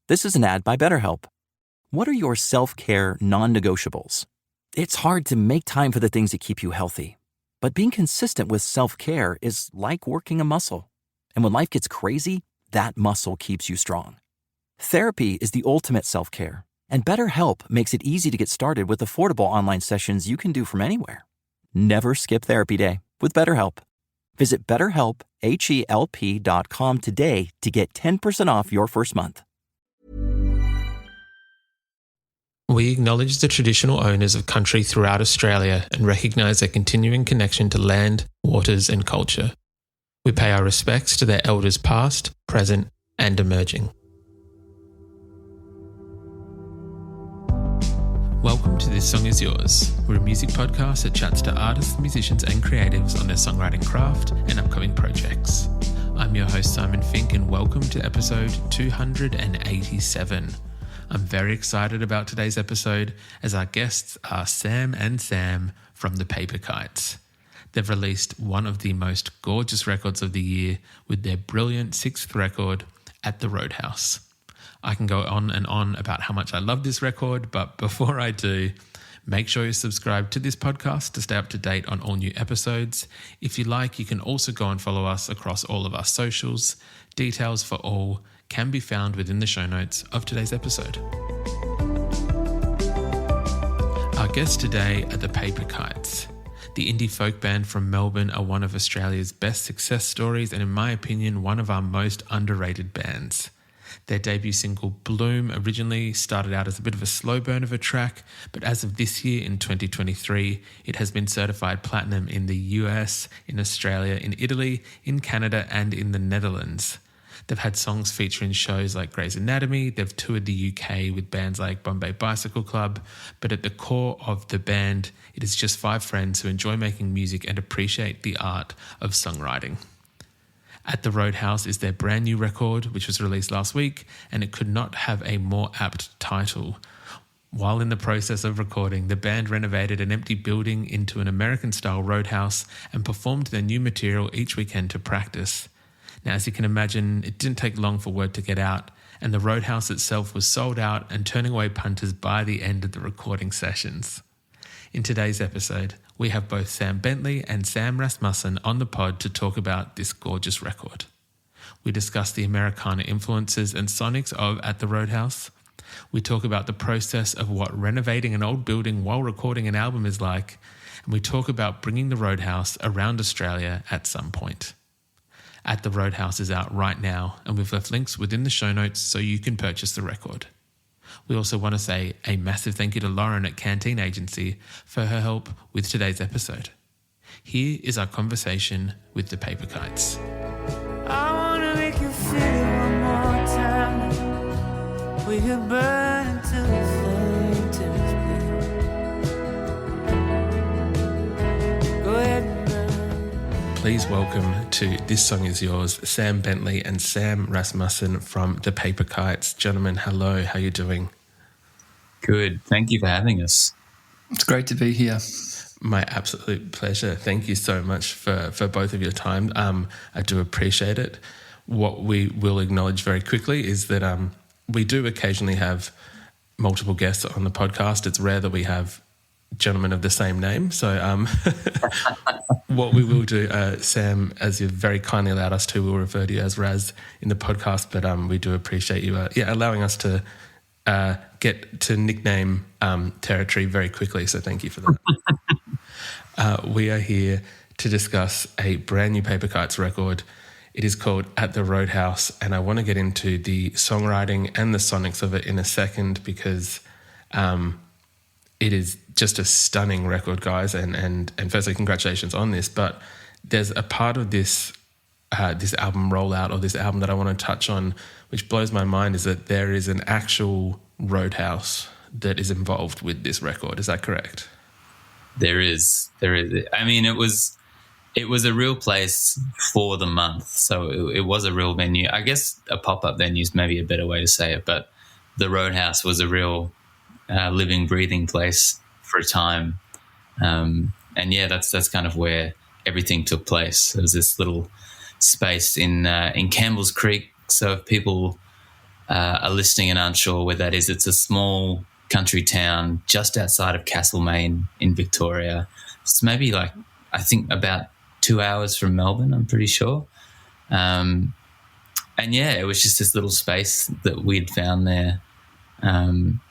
This is an ad by BetterHelp. What are your self-care non-negotiables? It's hard to make time for the things that keep you healthy. But being consistent with self-care is like working a muscle. And when life gets crazy, that muscle keeps you strong. Therapy is the ultimate self-care. And BetterHelp makes it easy to get started with affordable online sessions you can do from anywhere. Never skip therapy day with BetterHelp. Visit BetterHelp.com today to get 10% off your first month. We acknowledge the traditional owners of country throughout Australia and recognise their continuing connection to land, waters and culture. We pay our respects to their elders past, present and emerging. Welcome to This Song Is Yours. We're a music podcast that chats to artists, musicians and creatives on their songwriting craft and upcoming projects. I'm your host Simon Fink and welcome to episode 287. I'm very excited about today's episode as our guests are Sam and Sam from the Paper Kites. They've released one of the most gorgeous records of the year with their brilliant 6th record, At the Roadhouse. I can go on and on about how much I love this record, but before I do, make sure you subscribe to this podcast to stay up to date on all new episodes. If you like, you can also go and follow us across all of our socials. Details for all can be found within the show notes of today's episode. Our guests today are the Paper Kites. The indie folk band from Melbourne are one of Australia's best success stories and in my opinion, one of our most underrated bands. Their debut single, Bloom, originally started out as a bit of a slow burn of a track, but as of this year in 2023, it has been certified platinum in the US, in Australia, in Italy, in Canada, and in the Netherlands. They've had songs featuring shows like Grey's Anatomy, they've toured the UK with bands like Bombay Bicycle Club, but at the core of the band, it is just 5 friends who enjoy making music and appreciate the art of songwriting. At the Roadhouse is their brand new record, which was released last week, and it could not have a more apt title. While in the process of recording, the band renovated an empty building into an American-style roadhouse and performed their new material each weekend to practice. Now, as you can imagine, it didn't take long for word to get out, and the Roadhouse itself was sold out and turning away punters by the end of the recording sessions. In today's episode, we have both Sam Bentley and Sam Rasmussen on the pod to talk about this gorgeous record. We discuss the Americana influences and sonics of At the Roadhouse. We talk about the process of what renovating an old building while recording an album is like, and we talk about bringing the Roadhouse around Australia at some point. At the Roadhouse is out right now, and we've left links within the show notes so you can purchase the record. We also want to say a massive thank you to Lauren at Canteen Agency for her help with today's episode. Here is our conversation with the Paper Kites. I want to make you feel it one more time. We could burn until the flame turns blue. Go ahead and burn. Please welcome to This Song Is Yours, Sam Bentley and Sam Rasmussen from the Paper Kites. Gentlemen, hello, how are you doing? Good. Thank you for having us. It's great to be here. My absolute pleasure. Thank you so much for both of your time. I do appreciate it. What we will acknowledge very quickly is that we do occasionally have multiple guests on the podcast. It's rare that we have gentlemen of the same name. So what we will do, Sam, as you've very kindly allowed us to, we'll refer to you as Raz in the podcast, but we do appreciate you allowing us to get to nickname territory very quickly. So thank you for that. We are here to discuss a brand new Paper Kites record. It is called At the Roadhouse, and I want to get into the songwriting and the sonics of it in a second because it is just a stunning record, guys. And firstly, congratulations on this. But there's a part of this album rollout or this album that I want to touch on, which blows my mind, is that there is an actual roadhouse that is involved with this record. Is that correct? There is. I mean, it was a real place for the month. So it was a real venue. I guess a pop-up venue is maybe a better way to say it, but the Roadhouse was a real living, breathing place for a time. And yeah, that's kind of where everything took place. There was this little space in Campbell's Creek. So if people are listening and aren't sure where that is, it's a small country town just outside of Castlemaine in Victoria. It's maybe like, I think about 2 hours from Melbourne, I'm pretty sure. And yeah, it was just this little space that we'd found there.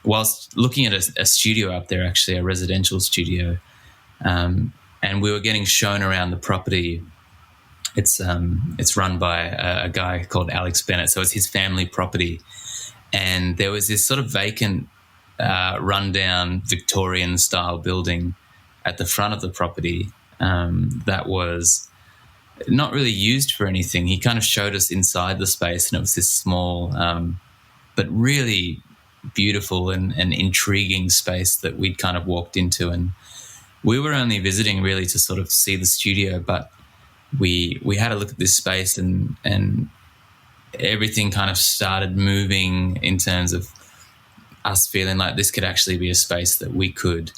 Whilst looking at a studio up there, actually, a residential studio. And we were getting shown around the property. It's run by a guy called Alex Bennett, so it's his family property. And there was this sort of vacant, rundown Victorian-style building at the front of the property that was not really used for anything. He kind of showed us inside the space, and it was this small but really beautiful and intriguing space that we'd kind of walked into. And we were only visiting really to sort of see the studio, but we had a look at this space and everything kind of started moving in terms of us feeling like this could actually be a space that we could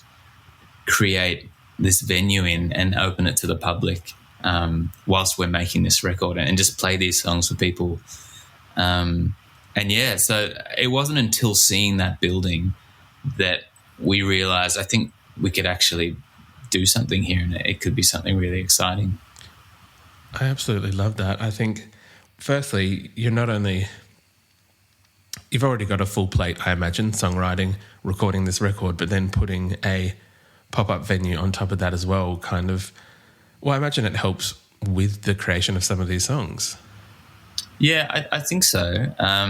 create this venue in and open it to the public whilst we're making this record and just play these songs for people. And yeah, so it wasn't until seeing that building that we realised, I think we could actually do something here and it could be something really exciting. I absolutely love that. I think, firstly, you've already got a full plate, I imagine, songwriting, recording this record, but then putting a pop-up venue on top of that as well, kind of, well, I imagine it helps with the creation of some of these songs. Yeah, I think so. I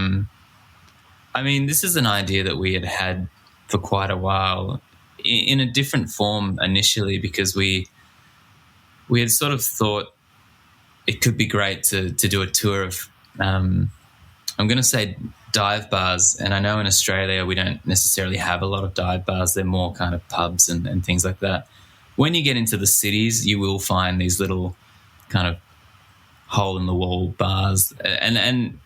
mean, this is an idea that we had for quite a while in a different form initially, because we had sort of thought it could be great to do a tour of, I'm going to say dive bars. And I know in Australia we don't necessarily have a lot of dive bars. They're more kind of pubs and things like that. When you get into the cities, you will find these little kind of hole-in-the-wall bars. And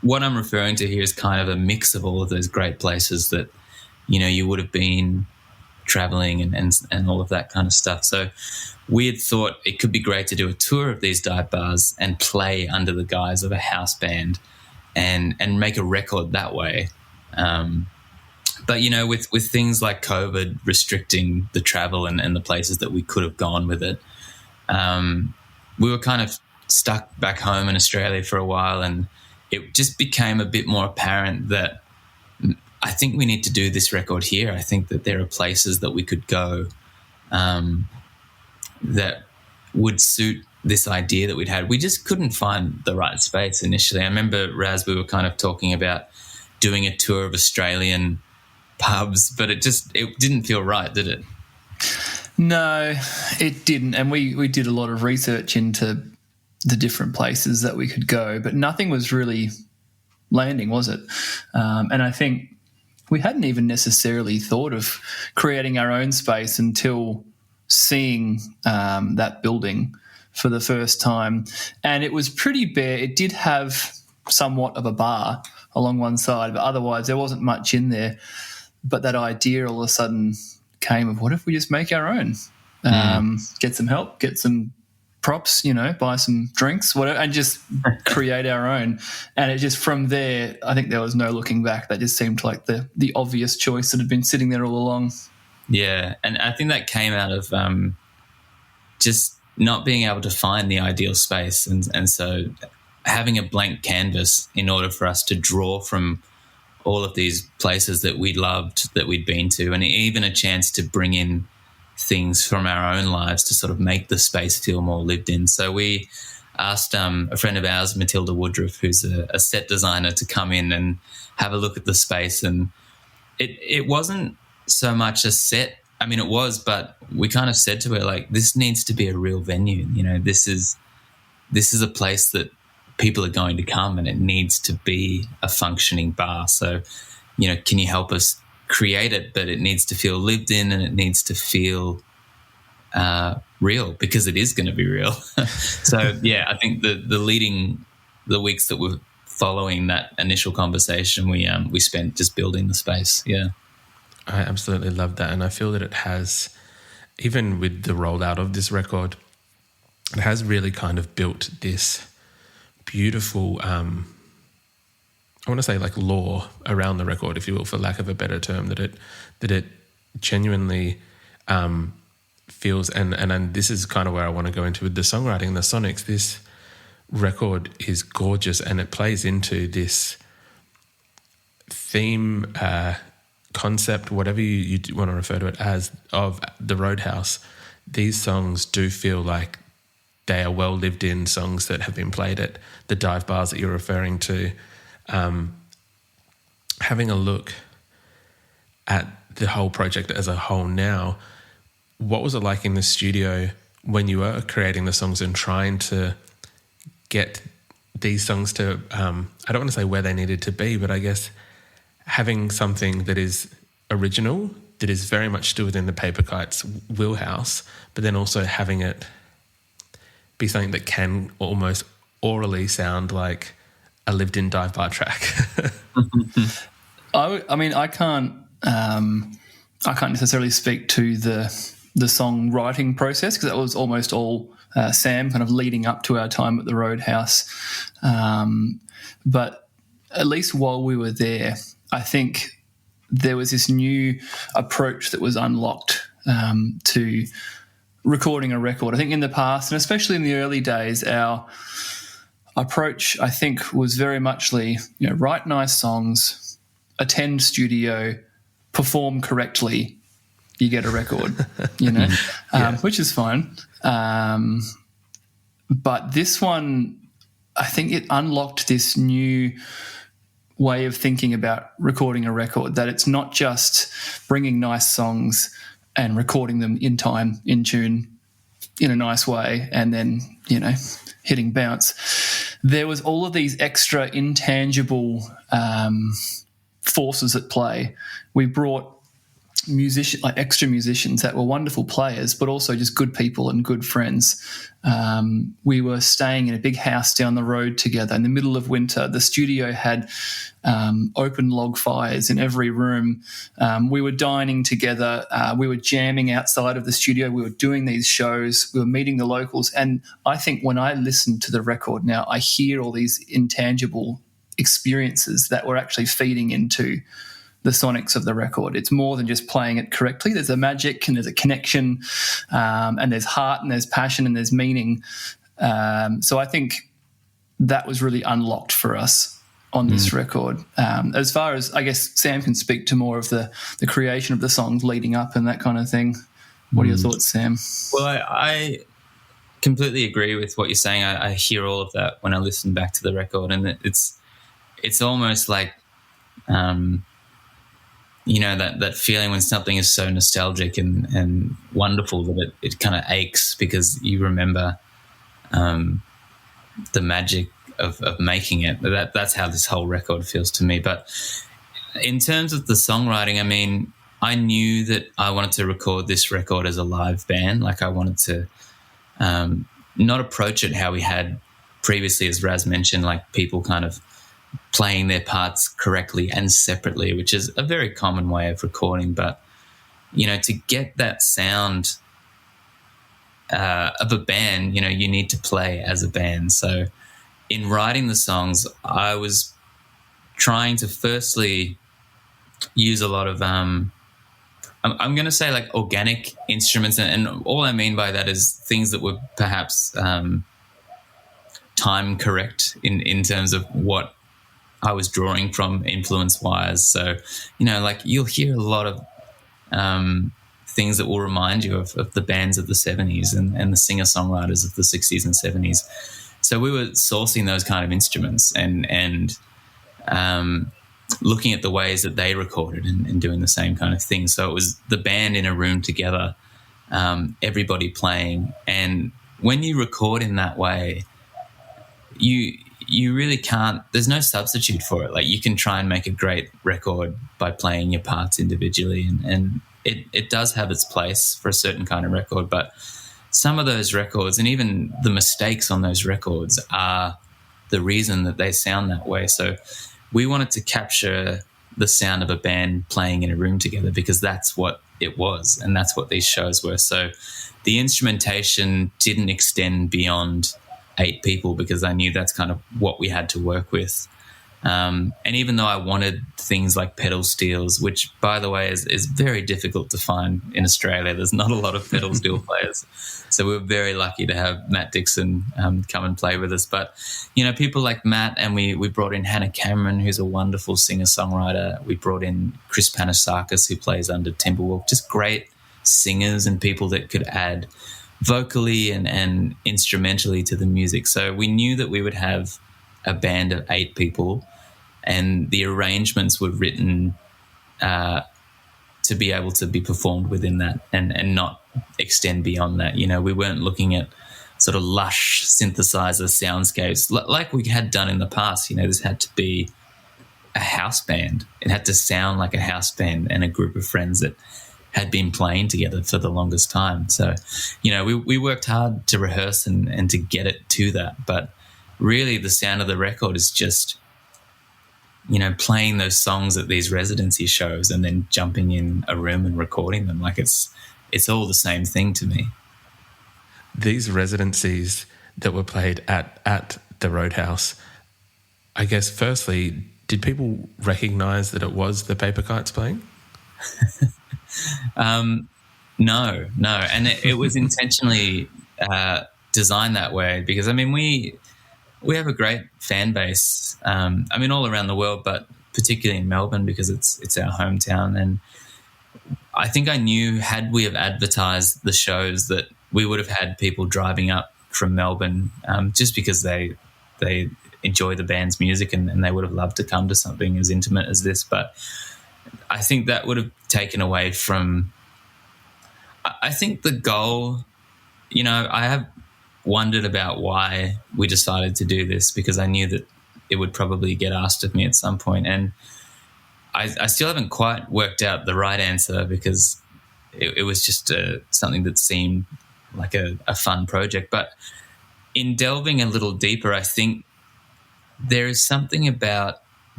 what I'm referring to here is kind of a mix of all of those great places that, you know, you would have been traveling and all of that kind of stuff. So we had thought it could be great to do a tour of these dive bars and play under the guise of a house band and make a record that way. But, you know, with things like COVID restricting the travel and the places that we could have gone with it, we were kind of stuck back home in Australia for a while, and it just became a bit more apparent that I think we need to do this record here. I think that there are places that we could go that would suit this idea that we'd had. We just couldn't find the right space initially. I remember, Raz, we were kind of talking about doing a tour of Australian pubs, but it didn't feel right, did it? No, it didn't. And we did a lot of research into the different places that we could go, but nothing was really landing, was it? And I think we hadn't even necessarily thought of creating our own space until seeing that building for the first time. And it was pretty bare. It did have somewhat of a bar along one side, but otherwise there wasn't much in there. But that idea all of a sudden came of, what if we just make our own? Get some help, get some props, you know, buy some drinks, whatever, and just create our own. And it just, from there, I think there was no looking back. That just seemed like the obvious choice that had been sitting there all along. Yeah, and I think that came out of just not being able to find the ideal space, and so having a blank canvas in order for us to draw from all of these places that we loved, that we'd been to, and even a chance to bring in things from our own lives to sort of make the space feel more lived in. So we asked a friend of ours, Matilda Woodruff, who's a set designer, to come in and have a look at the space. And it wasn't so much a set. I mean, it was, but we kind of said to her, like, this needs to be a real venue. You know, this is a place that people are going to come, and it needs to be a functioning bar. So, you know, can you help us create it? But it needs to feel lived in, and it needs to feel real, because it is going to be real. So, yeah, I think the weeks that were following that initial conversation, we spent just building the space. Yeah. I absolutely love that. And I feel that it has, even with the rollout of this record, it has really kind of built this beautiful I want to say like lore around the record, if you will, for lack of a better term, that it genuinely feels, and this is kind of where I want to go into with the songwriting and the sonics. This record is gorgeous, and it plays into this theme, concept, whatever you want to refer to it as, of the Roadhouse. These songs do feel like they are well lived in songs that have been played at the dive bars that you're referring to. Having a look at the whole project as a whole now, what was it like in the studio when you were creating the songs and trying to get these songs to, I don't want to say where they needed to be, but I guess having something that is original, that is very much still within the Paper Kites wheelhouse, but then also having it be something that can almost orally sound like a lived-in dive bar track? I mean, I can't necessarily speak to the songwriting process, because that was almost all Sam, kind of leading up to our time at the Roadhouse. But at least while we were there, I think there was this new approach that was unlocked to recording a record. I think in the past, and especially in the early days, our approach, I think, was very much write nice songs, attend studio, perform correctly, you get a record, which is fine. But this one, I think it unlocked this new way of thinking about recording a record, that it's not just bringing nice songs and recording them in time, in tune, in a nice way, and then, hitting bounce. There was all of these extra intangible forces at play. We brought extra musicians that were wonderful players, but also just good people and good friends. We were staying in a big house down the road together in the middle of winter. The studio had open log fires in every room. We were dining together. We were jamming outside of the studio. We were doing these shows. We were meeting the locals. And I think when I listen to the record now, I hear all these intangible experiences that were actually feeding into the sonics of the record. It's more than just playing it correctly. There's a magic and there's a connection, and there's heart and there's passion and there's meaning. So I think that was really unlocked for us on this record. As far as, I guess, Sam can speak to more of the creation of the songs leading up and that kind of thing. What are your thoughts, Sam? Well, I completely agree with what you're saying. I hear all of that when I listen back to the record, and it's almost like that feeling when something is so nostalgic and wonderful that it kind of aches because you remember the magic of making it. That's how this whole record feels to me. But in terms of the songwriting, I mean, I knew that I wanted to record this record as a live band. Like, I wanted to not approach it how we had previously, as Raz mentioned, like people kind of playing their parts correctly and separately, which is a very common way of recording. But, to get that sound of a band, you need to play as a band. So in writing the songs, I was trying to firstly use a lot of, I'm going to say like organic instruments. And all I mean by that is things that were perhaps time correct in terms of what I was drawing from influence-wise. So, like you'll hear a lot of things that will remind you of the bands of the 70s and the singer-songwriters of the 60s and 70s. So we were sourcing those kind of instruments and looking at the ways that they recorded and doing the same kind of thing. So it was the band in a room together, everybody playing. And when you record in that way, you really can't, there's no substitute for it. Like, you can try and make a great record by playing your parts individually, and it does have its place for a certain kind of record, but some of those records and even the mistakes on those records are the reason that they sound that way. So we wanted to capture the sound of a band playing in a room together because that's what it was and that's what these shows were. So the instrumentation didn't extend beyond 8 people because I knew that's kind of what we had to work with. And even though I wanted things like pedal steels, which, by the way, is very difficult to find in Australia, there's not a lot of pedal steel players. So we were very lucky to have Matt Dixon come and play with us. But, people like Matt, and we brought in Hannah Cameron, who's a wonderful singer-songwriter. We brought in Chris Panasakis, who plays under Timberwolf, just great singers and people that could add vocally and instrumentally to the music. So we knew that we would have a band of 8 people, and the arrangements were written to be able to be performed within that and not extend beyond that. We weren't looking at sort of lush synthesizer soundscapes like we had done in the past. This had to be a house band. It had to sound like a house band and a group of friends that had been playing together for the longest time. So, we worked hard to rehearse and to get it to that. But really the sound of the record is just, playing those songs at these residency shows and then jumping in a room and recording them. Like it's all the same thing to me. These residencies that were played at the Roadhouse, I guess, firstly, did people recognise that it was the Paper Kites playing? No. And it was intentionally designed that way because, we have a great fan base, all around the world, but particularly in Melbourne because it's our hometown. And I think I knew, had we have advertised the shows, that we would have had people driving up from Melbourne just because they enjoy the band's music and they would have loved to come to something as intimate as this. But I think that would have taken away from, I think the goal, I have wondered about why we decided to do this because I knew that it would probably get asked of me at some point. And I still haven't quite worked out the right answer because it was just something that seemed like a fun project. But in delving a little deeper, I think there is something about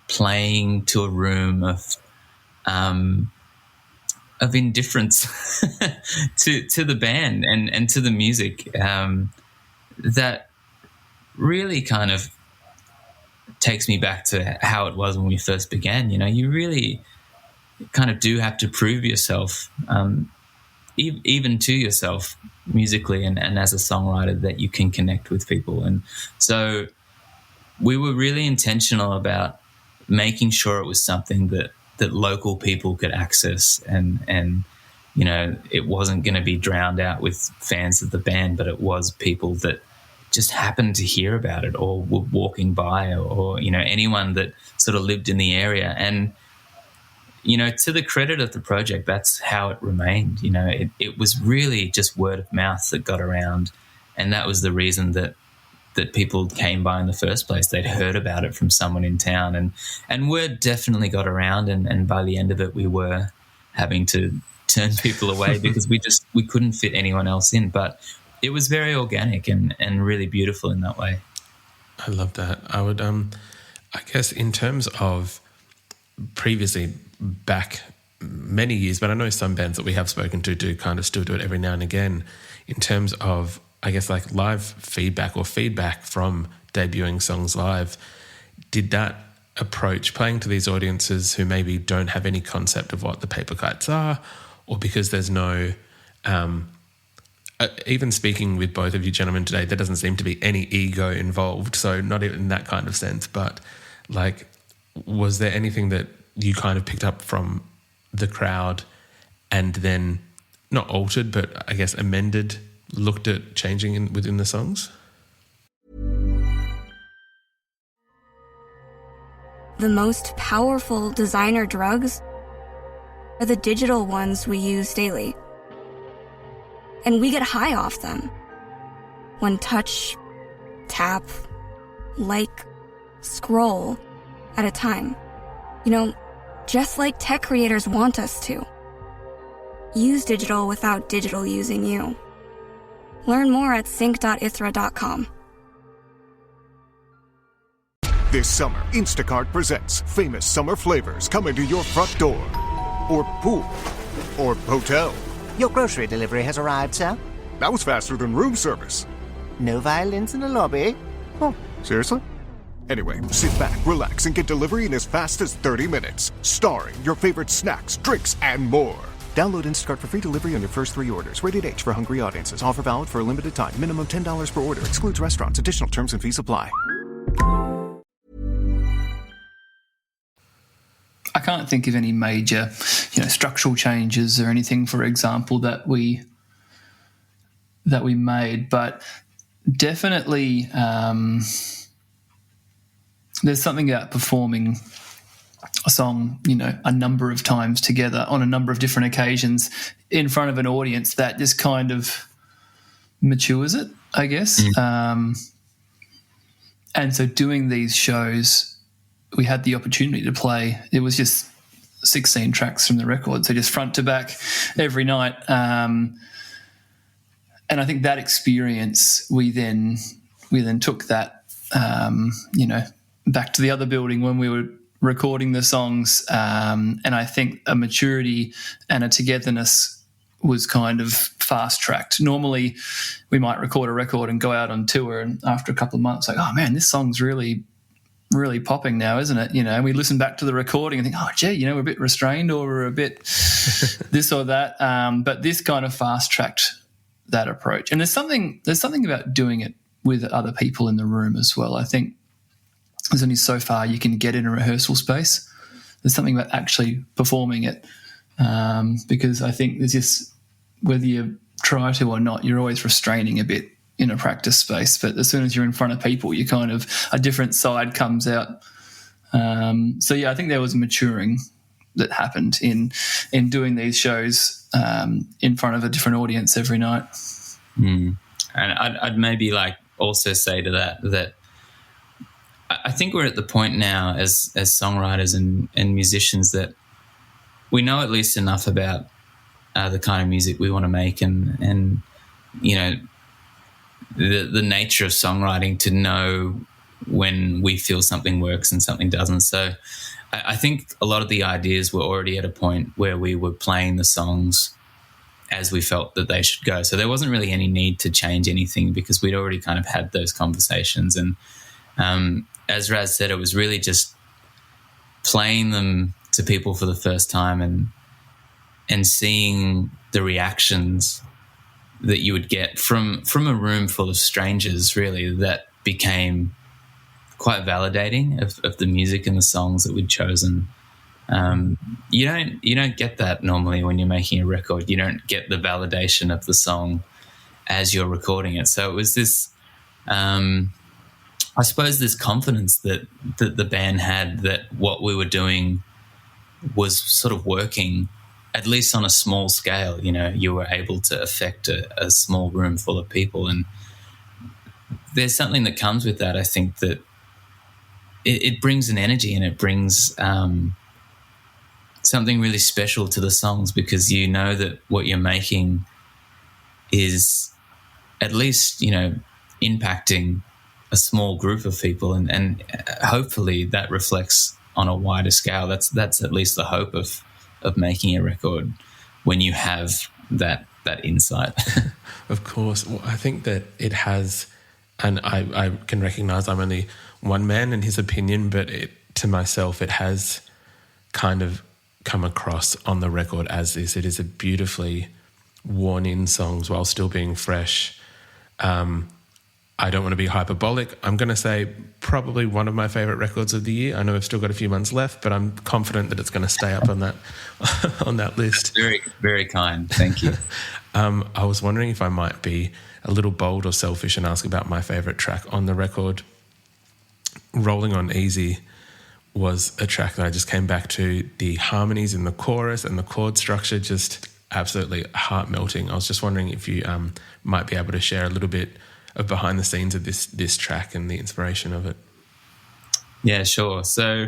playing to a room of indifference to the band and to the music that really kind of takes me back to how it was when we first began. You really kind of do have to prove yourself, even to yourself musically and as a songwriter, that you can connect with people. And so we were really intentional about making sure it was something that local people could access and it wasn't going to be drowned out with fans of the band, but it was people that just happened to hear about it or were walking by or anyone that sort of lived in the area. And, to the credit of the project, that's how it remained. It was really just word of mouth that got around, and that was the reason that people came by in the first place. They'd heard about it from someone in town, and word definitely got around, and by the end of it we were having to turn people away because we couldn't fit anyone else in. But it was very organic and really beautiful in that way. I love that. I would I guess in terms of previously back many years, but I know some bands that we have spoken to do kind of still do it every now and again, in terms of, I guess, like live feedback or feedback from debuting songs live. Did that approach, playing to these audiences who maybe don't have any concept of what the Paper Kites are, or because there's no, even speaking with both of you gentlemen today, there doesn't seem to be any ego involved, so not even in that kind of sense, but like, was there anything that you kind of picked up from the crowd and then not altered, but I guess amended, looked at changing within the songs? The most powerful designer drugs are the digital ones we use daily. And we get high off them. One touch, tap, like, scroll at a time. Just like tech creators want us to. Use digital without digital using you. Learn more at sync.ithra.com. This summer, Instacart presents famous summer flavors coming to your front door. Or pool. Or hotel. Your grocery delivery has arrived, sir. That was faster than room service. No violins in the lobby. Oh, seriously? Anyway, sit back, relax, and get delivery in as fast as 30 minutes. Starring your favorite snacks, drinks, and more. Download Instacart for free delivery on your first 3 orders. Rated H for hungry audiences. Offer valid for a limited time. Minimum $10 per order. Excludes restaurants. Additional terms and fees apply. I can't think of any major, structural changes or anything, for example, that we made, but definitely there's something about performing a song, a number of times together on a number of different occasions in front of an audience that just kind of matures it, I guess. And so doing these shows, we had the opportunity to play. It was just 16 tracks from the record, so just front to back every night. And I think that experience, we then took that, back to the other building when we were recording the songs. And I think a maturity and a togetherness was kind of fast-tracked. Normally, we might record a record and go out on tour, and after a couple of months, like, oh man, this song's really popping now, isn't it? And we listen back to the recording and think, oh, gee, we're a bit restrained or we're a bit this or that. But this kind of fast-tracked that approach. And there's something about doing it with other people in the room as well. I think there's only so far you can get in a rehearsal space. There's something about actually performing it, because I think there's just, whether you try to or not, you're always restraining a bit in a practice space, but as soon as you're in front of people, you kind of, a different side comes out. So yeah, I think there was a maturing that happened in doing these shows in front of a different audience every night. And I'd maybe also say to that I think we're at the point now as songwriters and musicians that we know at least enough about the kind of music we want to make and the nature of songwriting to know when we feel something works and something doesn't. So I think a lot of the ideas were already at a point where we were playing the songs as we felt that they should go. So there wasn't really any need to change anything because we'd already kind of had those conversations. And as Raz said, it was really just playing them to people for the first time and seeing the reactions that you would get from a room full of strangers, really, that became quite validating of the music and the songs that we'd chosen. You don't get that normally when you're making a record. You don't get the validation of the song as you're recording it. So it was this, I suppose, this confidence that the band had that what we were doing was sort of working, at least on a small scale. You were able to affect a small room full of people. And there's something that comes with that. I think that it brings an energy and it brings something really special to the songs, because you know that what you're making is at least, impacting a small group of people, and hopefully that reflects on a wider scale. That's at least the hope of making a record, when you have that insight. Of course. Well, I think that it has, and I can recognise I'm only one man in his opinion, but to myself it has kind of come across on the record as this. It is a beautifully worn-in songs while still being fresh. I don't want to be hyperbolic. I'm going to say probably one of my favourite records of the year. I know we've still got a few months left, but I'm confident that it's going to stay up on that on that list. Very, very kind. Thank you. I was wondering if I might be a little bold or selfish and ask about my favourite track on the record. Rolling On Easy was a track that I just came back to. The harmonies in the chorus and the chord structure, just absolutely heart-melting. I was just wondering if you might be able to share a little bit of behind the scenes of this track and the inspiration of it. Yeah, sure. So,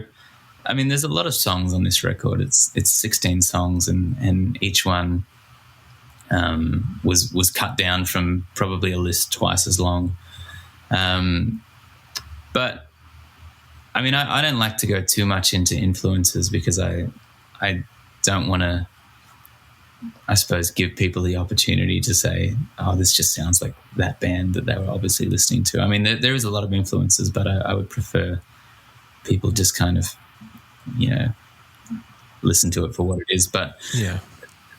I mean, there's a lot of songs on this record. It's 16 songs, and each one was cut down from probably a list twice as long. But I mean, I don't like to go too much into influences, because I don't want to, I suppose, give people the opportunity to say, oh, this just sounds like that band that they were obviously listening to. I mean, there is a lot of influences, but I would prefer people just kind of, listen to it for what it is. But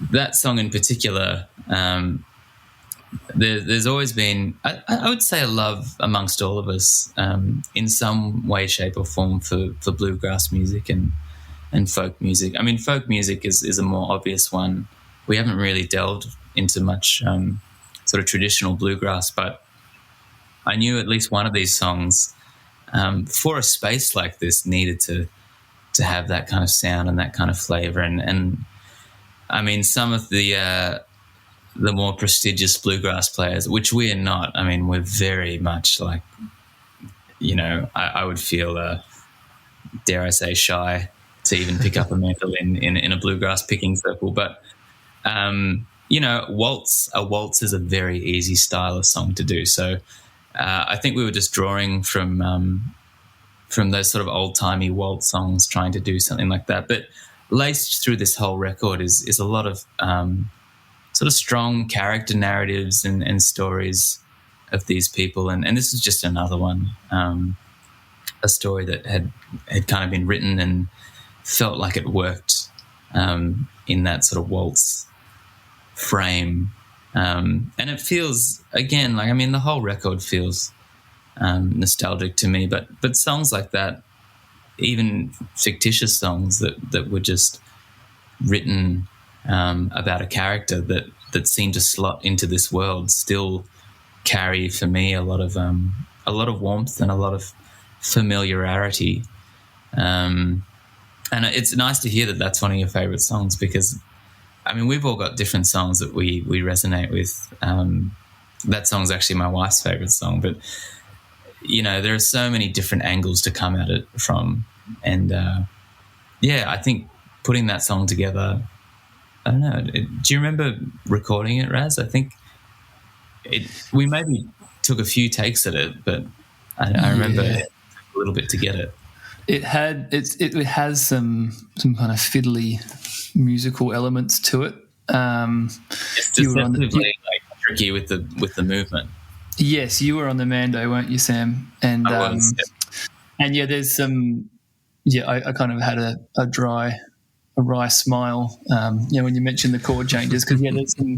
that song in particular, there's always been, I would say, a love amongst all of us in some way, shape or form for bluegrass music and folk music. I mean, folk music is a more obvious one. We haven't really delved into much sort of traditional bluegrass, but I knew at least one of these songs for a space like this needed to have that kind of sound and that kind of flavour. And I mean, some of the more prestigious bluegrass players, which we are not, I mean, we're very much like, I would feel, dare I say, shy to even pick up a mandolin in a bluegrass picking circle. But, a waltz is a very easy style of song to do. So I think we were just drawing from those sort of old-timey waltz songs, trying to do something like that. But laced through this whole record is a lot of sort of strong character narratives and stories of these people. And this is just another one, a story that had kind of been written and felt like it worked in that sort of waltz frame. And it feels, again, like, I mean, the whole record feels nostalgic to me, but songs like that, even fictitious songs that were just written about a character that seemed to slot into this world, still carry for me a lot of warmth and a lot of familiarity. And it's nice to hear that that's one of your favourite songs, because I mean, we've all got different songs that we resonate with. That song's actually my wife's favourite song, but there are so many different angles to come at it from. And I think putting that song together, I don't know. Do you remember recording it, Raz? I think we maybe took a few takes at it, but I remember it took a little bit to get it. It has some kind of fiddly musical elements to it. It's deceptively tricky with the movement. Yes, you were on the Mando, weren't you, Sam? And I was. And there's some. I kind of had a wry smile. When you mentioned the chord changes, because there's some.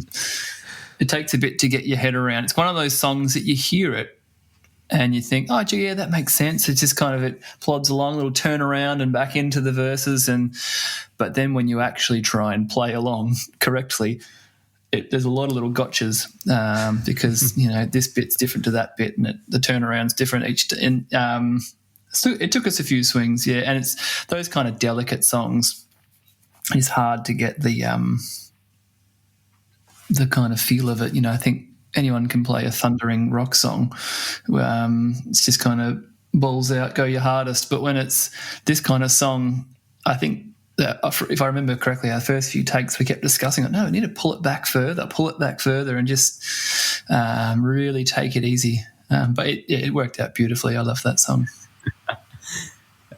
It takes a bit to get your head around. It's one of those songs that you hear it and you think, oh, gee, yeah, that makes sense. It's just kind of, it plods along, a little turn around and back into the verses. But then when you actually try and play along correctly, there's a lot of little gotchas because, this bit's different to that bit and the turnaround's different each. So it took us a few swings, and it's those kind of delicate songs. It's hard to get the kind of feel of it. I think anyone can play a thundering rock song. It's just kind of balls out, go your hardest. But when it's this kind of song, I think that if I remember correctly, our first few takes we kept discussing it. No, we need to pull it back further and just really take it easy. But it worked out beautifully. I love that song.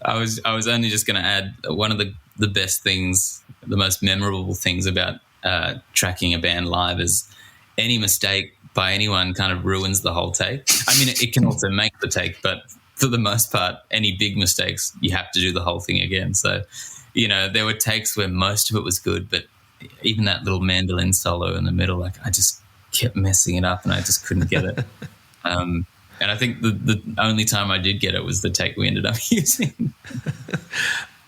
I was only just going to add one of the best things, the most memorable things about tracking a band live is any mistake by anyone kind of ruins the whole take. I mean, it can also make the take, but for the most part, any big mistakes, you have to do the whole thing again. So, there were takes where most of it was good, but even that little mandolin solo in the middle, like I just kept messing it up and I just couldn't get it. And I think the only time I did get it was the take we ended up using.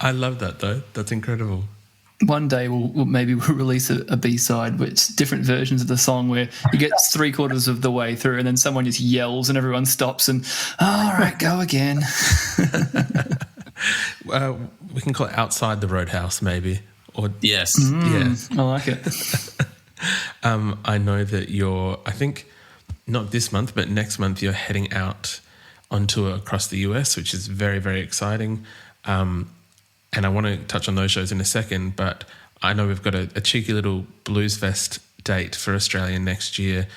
I love that, though. That's incredible. One day we'll release a B-side with different versions of the song where you get 3/4 of the way through and then someone just yells and everyone stops and, all right, go again. We can call it Outside the Roadhouse, maybe. Or yes. I like it. I know that I think not this month, but next month you're heading out on tour across the US, which is very, very exciting. And I want to touch on those shows in a second, but I know we've got a cheeky little Blues Fest date for Australia next year.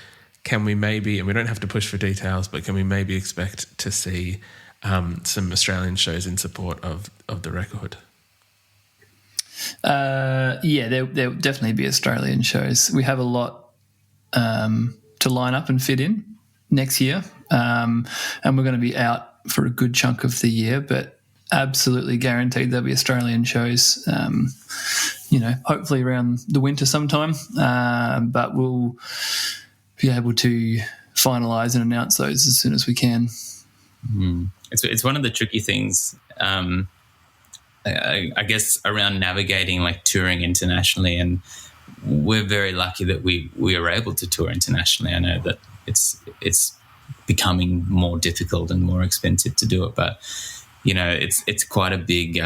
Can we maybe, and we don't have to push for details, but can we maybe expect to see some Australian shows in support of the record? There'll definitely be Australian shows. We have a lot to line up and fit in next year, and we're going to be out for a good chunk of the year, but absolutely guaranteed there'll be Australian shows, hopefully around the winter sometime, but we'll be able to finalise and announce those as soon as we can. It's one of the tricky things, I guess, around navigating like touring internationally, and we're very lucky that we are able to tour internationally. I know that it's becoming more difficult and more expensive to do it, but it's quite a big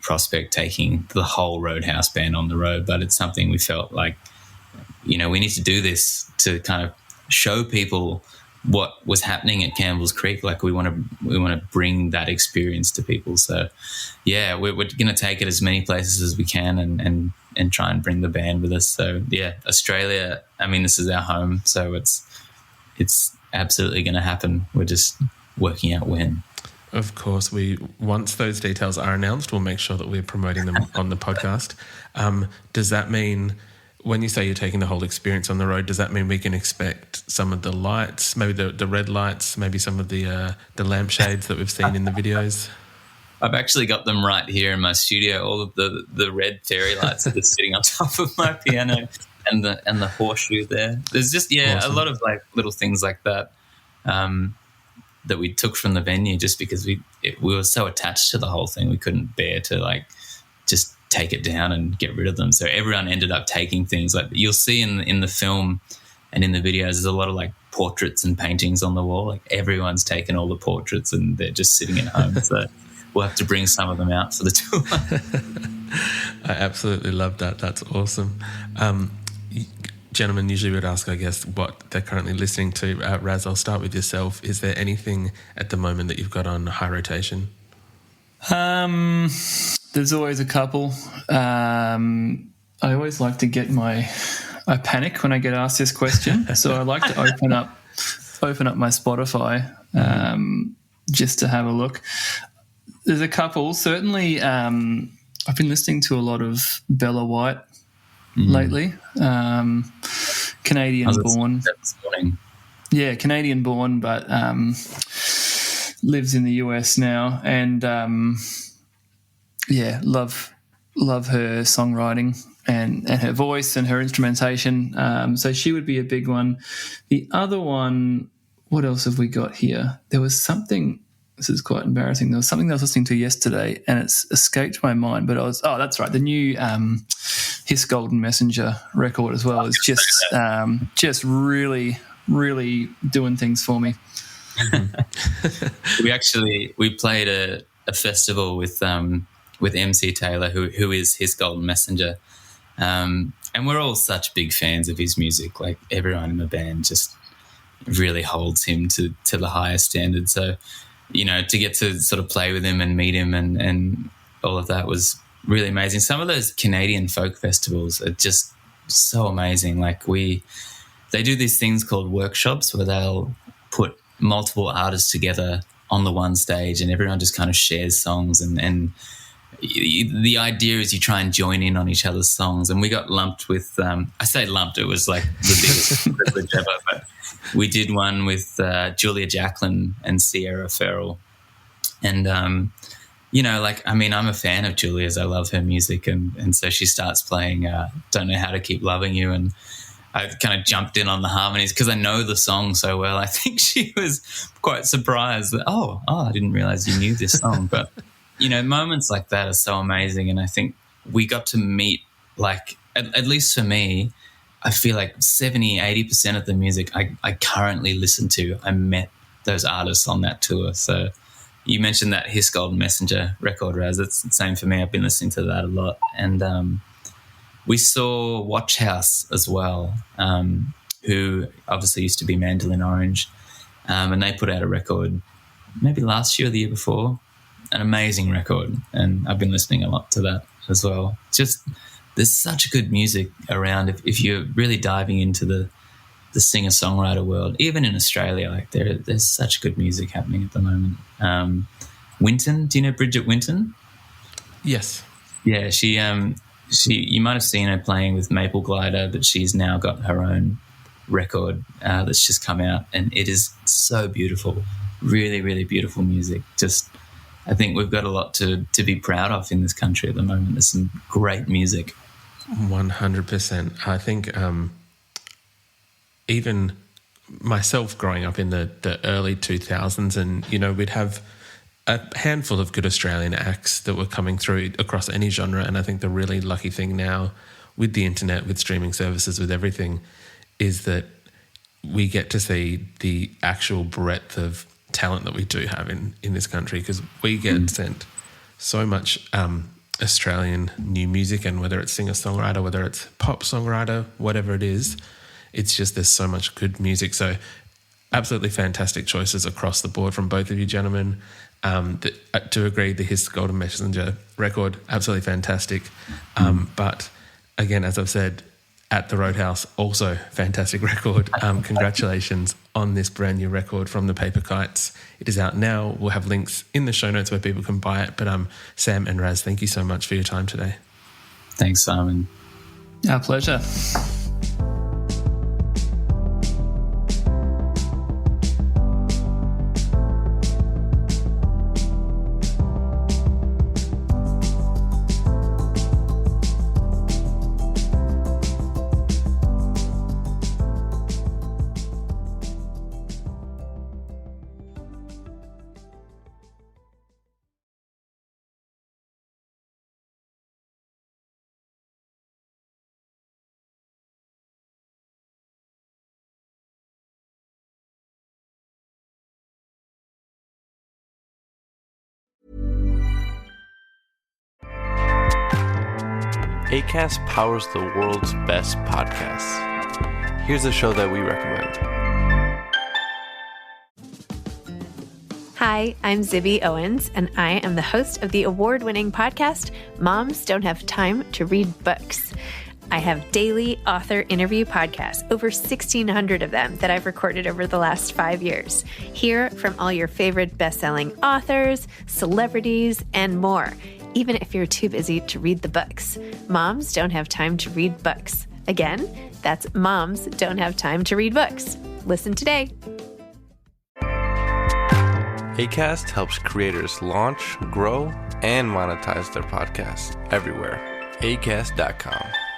prospect taking the whole Roadhouse band on the road. But it's something we felt like, we need to do this to kind of show people what was happening at Campbell's Creek. Like we want to bring that experience to people. So yeah, we're going to take it as many places as we can and try and bring the band with us. So yeah, Australia, I mean, this is our home, so it's absolutely going to happen. We're just working out when. Of course, once those details are announced, we'll make sure that we're promoting them on the podcast. Does that mean, when you say you're taking the whole experience on the road, does that mean we can expect some of the lights, maybe the red lights, maybe some of the lampshades that we've seen in the videos? I've actually got them right here in my studio. All of the red fairy lights that are sitting on top of my piano, and the horseshoe there. There's just awesome. A lot of like little things like that that we took from the venue, just because we were so attached to the whole thing, we couldn't bear to like just take it down and get rid of them. So everyone ended up taking things. Like you'll see in the film and in the videos, there's a lot of like portraits and paintings on the wall. Like everyone's taken all the portraits and they're just sitting at home. So we'll have to bring some of them out for the tour. I absolutely love that. That's awesome. Gentlemen, usually would ask, I guess, what they're currently listening to. Raz, I'll start with yourself. Is there anything at the moment that you've got on high rotation? There's always a couple. I always like to get I panic when I get asked this question, so I like to open up my Spotify just to have a look. There's a couple. Certainly, I've been listening to a lot of Bella White lately. Canadian-born. Yeah, Canadian-born, but lives in the US now, and love her songwriting and her voice and her instrumentation. So she would be a big one. The other one, what else have we got here? There was something. This is quite embarrassing. There was something I was listening to yesterday, and it's escaped my mind. But that's right. The new His Golden Messenger record as well is just really, really doing things for me. We played a festival with MC Taylor, who is His Golden Messenger, and we're all such big fans of his music. Like everyone in the band just really holds him to the highest standard. So, to get to sort of play with him and meet him and all of that was really amazing. Some of those Canadian folk festivals are just so amazing. Like they do these things called workshops where they'll put multiple artists together on the one stage and everyone just kind of shares songs and the idea is you try and join in on each other's songs. And we got lumped with, I say lumped, it was like the biggest privilege ever, but we did one with Julia Jacklin and Sierra Farrell. And, I'm a fan of Julia's. I love her music. And so she starts playing Don't Know How to Keep Loving You. And I kind of jumped in on the harmonies because I know the song so well. I think she was quite surprised that, I didn't realize you knew this song. But, moments like that are so amazing. And I think we got to meet, like, at least for me, I feel like 70-80% of the music I currently listen to, I met those artists on that tour. So you mentioned that His Golden Messenger record, Raz. It's the same for me. I've been listening to that a lot. And we saw Watch House as well, who obviously used to be Mandolin Orange. And they put out a record maybe last year or the year before, an amazing record. And I've been listening a lot to that as well. Just there's such good music around if you're really diving into the singer-songwriter world, even in Australia. Like there's such good music happening at the moment. Winton, do you know Bridget Winton? Yes. Yeah, she you might have seen her playing with Maple Glider, but she's now got her own record that's just come out, and it is so beautiful. Really, really beautiful music. Just I think we've got a lot to be proud of in this country at the moment. There's some great music. 100%. I think even myself growing up in the early 2000s, and, you know, we'd have a handful of good Australian acts that were coming through across any genre. And I think the really lucky thing now with the internet, with streaming services, with everything, is that we get to see the actual breadth of talent that we do have in this country, because we get sent so much Australian new music, and whether it's singer-songwriter, whether it's pop songwriter, whatever it is, it's just there's so much good music. So absolutely fantastic choices across the board from both of you gentlemen. To agree, the His Golden Messenger record, absolutely fantastic. But again, as I've said, at the Roadhouse, also fantastic record. Congratulations on this brand new record from the Paper Kites. It is out now. We'll have links in the show notes where people can buy it. But Sam and Raz, thank you so much for your time today. Thanks, Simon. Our pleasure. Acast powers the world's best podcasts. Here's a show that we recommend. Hi, I'm Zibby Owens, and I am the host of the award-winning podcast, Moms Don't Have Time to Read Books. I have daily author interview podcasts, over 1,600 of them that I've recorded over the last 5 years. Hear from all your favorite best-selling authors, celebrities, and more, even if you're too busy to read the books. Moms Don't Have Time to Read Books. Again, that's Moms Don't Have Time to Read Books. Listen today. Acast helps creators launch, grow, and monetize their podcasts everywhere. Acast.com.